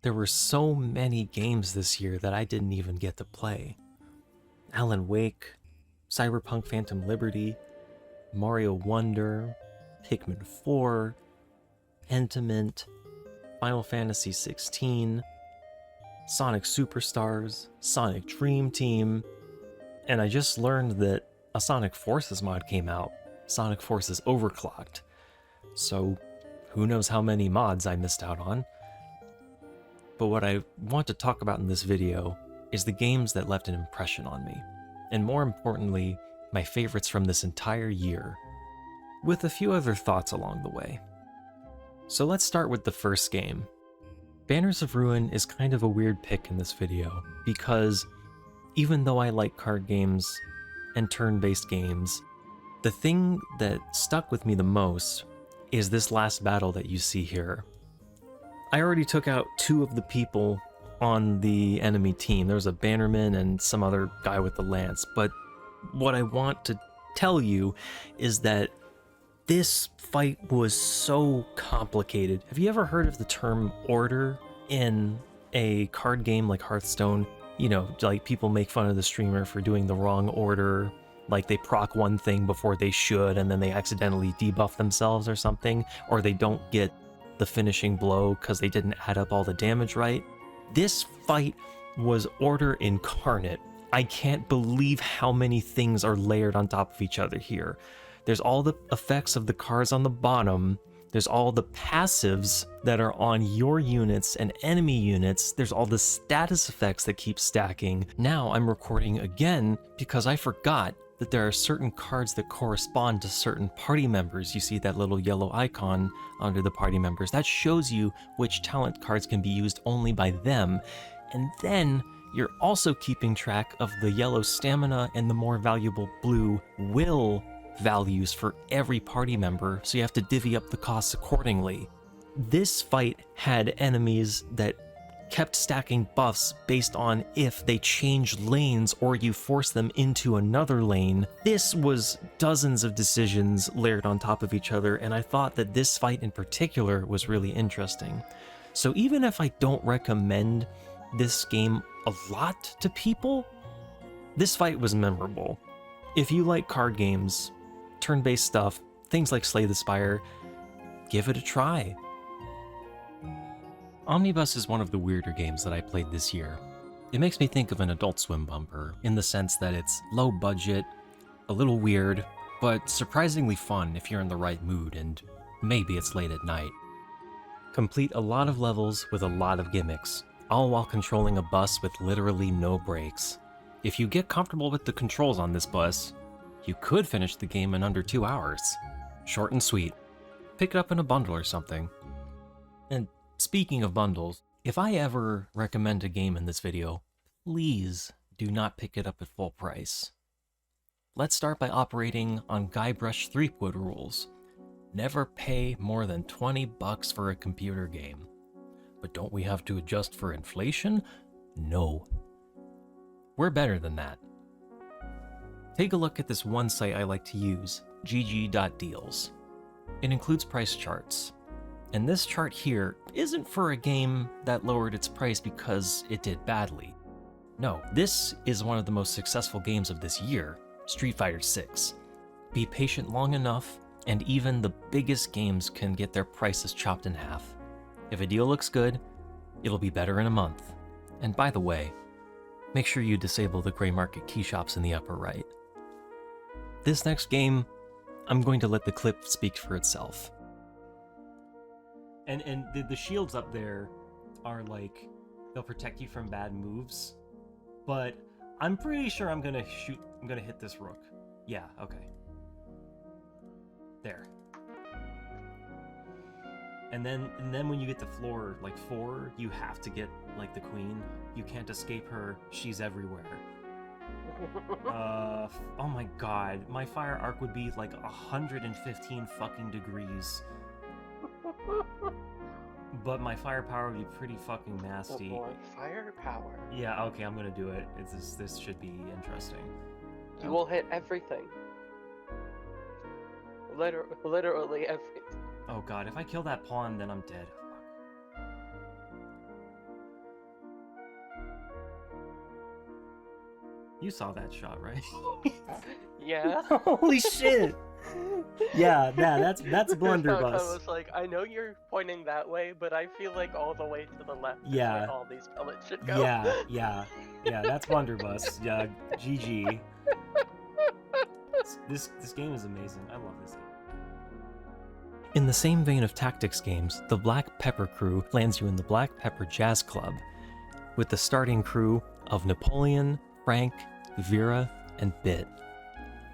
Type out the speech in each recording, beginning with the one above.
There were so many games this year that I didn't even get to play. Alan Wake, Cyberpunk Phantom Liberty, Mario Wonder, Pikmin 4, Pentiment, Final Fantasy 16, Sonic Superstars, Sonic Dream Team, and I just learned that a Sonic Forces mod came out, Sonic Forces Overclocked. So who knows how many mods I missed out on. But what I want to talk about in this video is the games that left an impression on me, and more importantly, my favorites from this entire year, with a few other thoughts along the way. So let's start with the first game. Banners of Ruin is kind of a weird pick in this video, because even though I like card games and turn-based games, the thing that stuck with me the most is this last battle that you see here. I already took out 2 of the people on the enemy team. There was a bannerman and some other guy with the lance, but what I want to tell you is that this fight was so complicated. Have you ever heard of the term order in a card game like Hearthstone? You know, like people make fun of the streamer for doing the wrong order, like they proc one thing before they should and then they accidentally debuff themselves or something, or they don't get the finishing blow because they didn't add up all the damage right. This fight was order incarnate. I can't believe how many things are layered on top of each other here. There's all the effects of the cards on the bottom. There's all the passives that are on your units and enemy units. There's all the status effects that keep stacking. Now I'm recording again because I forgot that there are certain cards that correspond to certain party members. You see that little yellow icon under the party members. That shows you which talent cards can be used only by them. And then you're also keeping track of the yellow stamina and the more valuable blue will values for every party member, so you have to divvy up the costs accordingly. This fight had enemies that kept stacking buffs based on if they change lanes or you force them into another lane. This was dozens of decisions layered on top of each other, and I thought that this fight in particular was really interesting. So even if I don't recommend this game a lot to people, this fight was memorable. If you like card games, turn-based stuff, things like Slay the Spire, give it a try. Omnibus is one of the weirder games that I played this year. It makes me think of an Adult Swim bumper, in the sense that it's low budget, a little weird, but surprisingly fun if you're in the right mood and maybe it's late at night. Complete a lot of levels with a lot of gimmicks, all while controlling a bus with literally no brakes. If you get comfortable with the controls on this bus, you could finish the game in under 2 hours. Short and sweet. Pick it up in a bundle or something. And speaking of bundles, if I ever recommend a game in this video, please do not pick it up at full price. Let's start by operating on Guybrush Threepwood rules. Never pay more than 20 bucks for a computer game. But don't we have to adjust for inflation? No. We're better than that. Take a look at this one site I like to use, gg.deals. It includes price charts. And this chart here isn't for a game that lowered its price because it did badly. No, this is one of the most successful games of this year, Street Fighter 6. Be patient long enough, and even the biggest games can get their prices chopped in half. If a deal looks good, it'll be better in a month. And by the way, make sure you disable the gray market key shops in the upper right. This next game, I'm going to let the clip speak for itself. And the shields up there are like, they'll protect you from bad moves, but I'm pretty sure I'm gonna hit this rook. Yeah, okay. There. And then when you get to floor like 4, you have to get like the queen. You can't escape her. She's everywhere. Oh my god, my fire arc would be like 115 fucking degrees. But my firepower would be pretty fucking nasty. Oh boy, firepower. Yeah, okay, I'm gonna do it. This should be interesting. You will hit everything. Literally everything. Oh god, if I kill that pawn, then I'm dead. You saw that shot, right? Yeah. Holy shit! Yeah, that's I blunderbuss. was like, I know you're pointing that way, but I feel like all the way to the left is Yeah. where all these pellets should go. Yeah, that's blunderbuss. Yeah, GG. This game is amazing. I love this game. In the same vein of tactics games, the Black Pepper crew lands you in the Black Pepper Jazz Club, with the starting crew of Napoleon, Frank, Vera, and Bit.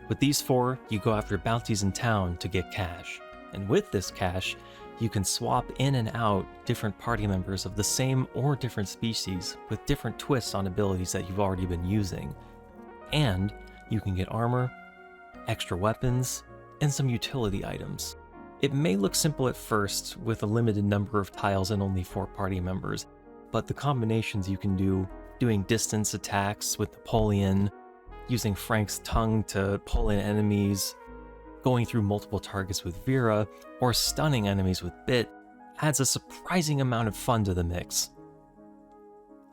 With these four, you go after bounties in town to get cash, and with this cash, you can swap in and out different party members of the same or different species with different twists on abilities that you've already been using. And you can get armor, extra weapons, and some utility items. It may look simple at first with a limited number of tiles and only 4 party members, but the combinations you can do, doing distance attacks with Napoleon, using Frank's tongue to pull in enemies, going through multiple targets with Vera, or stunning enemies with Bit, adds a surprising amount of fun to the mix.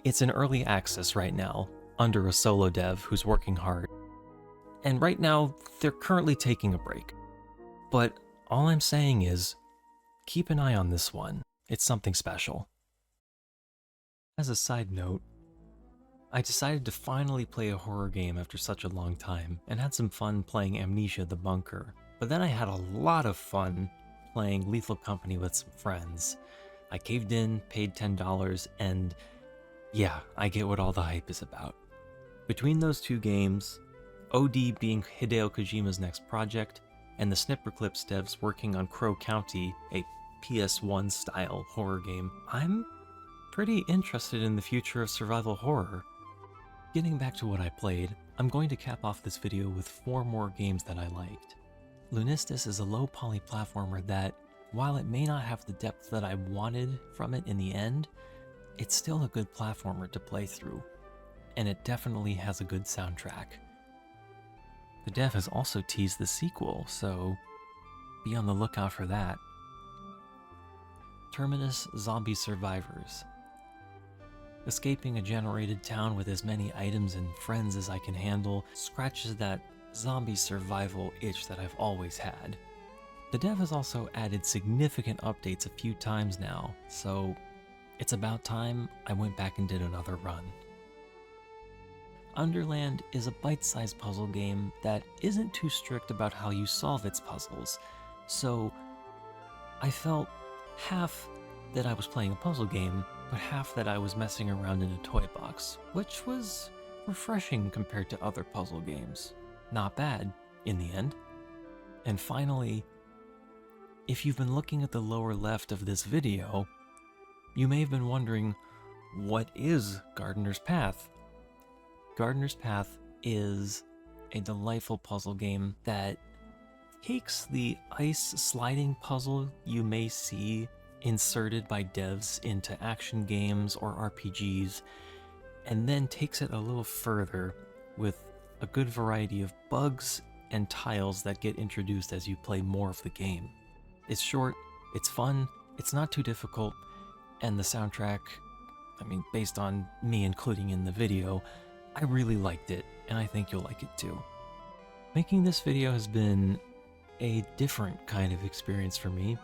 It's in early access right now, under a solo dev who's working hard. And right now, they're currently taking a break. But all I'm saying is, keep an eye on this one. It's something special. As a side note, I decided to finally play a horror game after such a long time, and had some fun playing Amnesia: The Bunker. But then I had a lot of fun playing Lethal Company with some friends. I caved in, paid $10, and yeah, I get what all the hype is about. Between those two games, OD being Hideo Kojima's next project, and the Snipperclips devs working on Crow County, a PS1 style horror game, I'm pretty interested in the future of survival horror. Getting back to what I played, I'm going to cap off this video with 4 more games that I liked. Lunistis is a low poly platformer that, while it may not have the depth that I wanted from it in the end, it's still a good platformer to play through, and it definitely has a good soundtrack. The dev has also teased the sequel, so be on the lookout for that. Terminus Zombie Survivors. Escaping a generated town with as many items and friends as I can handle scratches that zombie survival itch that I've always had. The dev has also added significant updates a few times now, so it's about time I went back and did another run. Underland is a bite-sized puzzle game that isn't too strict about how you solve its puzzles, so I felt half that I was playing a puzzle game, but half that I was messing around in a toy box, which was refreshing compared to other puzzle games. Not bad, in the end. And finally, if you've been looking at the lower left of this video, you may have been wondering, what is Gardener's Path? Gardener's Path is a delightful puzzle game that takes the ice sliding puzzle you may see inserted by devs into action games or RPGs, and then takes it a little further with a good variety of bugs and tiles that get introduced as you play more of the game. It's short, it's fun, it's not too difficult, and the soundtrack, based on me including in the video, I really liked it, and I think you'll like it too. Making this video has been a different kind of experience for me.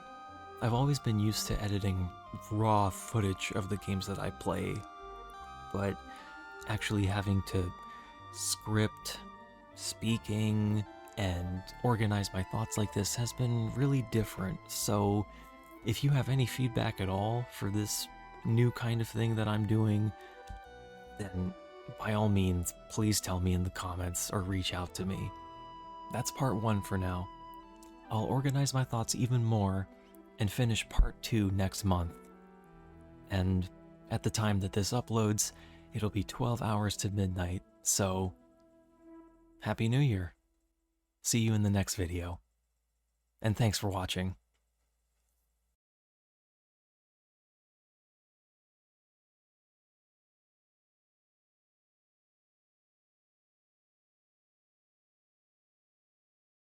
I've always been used to editing raw footage of the games that I play, but actually having to script, speaking, and organize my thoughts like this has been really different. So if you have any feedback at all for this new kind of thing that I'm doing, then by all means, please tell me in the comments or reach out to me. That's part 1 for now. I'll organize my thoughts even more and finish part 2 next month. And at the time that this uploads, it'll be 12 hours to midnight, so Happy New Year. See you in the next video. And thanks for watching.